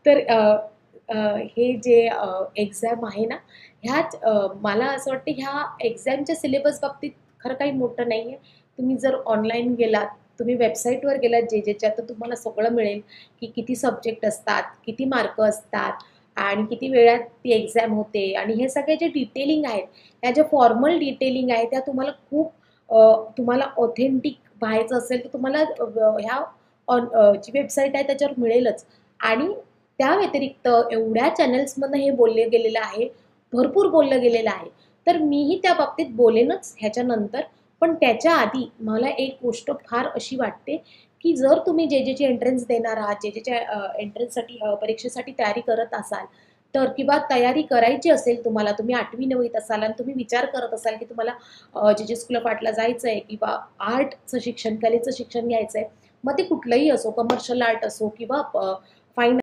तर हे जे एक्झाम आहे ना, ह्यात मला असं वाटतं ह्या एक्झामच्या सिलेबस बाबतीत खरं काही मोठं नाही आहे. तुम्ही जर ऑनलाईन गेलात, तुम्ही वेबसाईटवर गेलात जे-जेच्या, तर तुम्हाला सगळं मिळेल, की किती सब्जेक्ट असतात, किती मार्क असतात आणि किती वेळात ती एक्झाम होते आणि हे सगळे जे डिटेलिंग आहेत, ह्या ज्या फॉर्मल डिटेलिंग आहे, त्या तुम्हाला खूप तुम्हाला ऑथेंटिक पाहायचं असेल, तर तुम्हाला ह्या जी वेबसाईट आहे त्याच्यावर मिळेलच आणि त्या व्यतिरिक्त एवढ्या चॅनल्समधनं हे बोलले गेलेलं आहे, भरपूर बोललं गेलेलं आहे. तर मीही त्या बाबतीत बोलेनच ह्याच्यानंतर. पण त्याच्या आधी मला एक गोष्ट फार अशी वाटते, की जर तुम्ही जे-जेची एंट्रन्स देणार आहात, जे-जेच्या एंट्रन्ससाठी परीक्षेसाठी तयारी करत असाल, तर किंवा तयारी करायची असेल तुम्हाला, तुम्ही 8वी-9वीत असाल आणि तुम्ही विचार करत असाल, की तुम्हाला जे-जे स्कूल ऑफ आर्टला जायचं आहे किंवा आर्टचं शिक्षण, कलेचं शिक्षण घ्यायचं आहे. मग ते कुठलंही असो, कमर्शियल आर्ट असो किंवा फाईन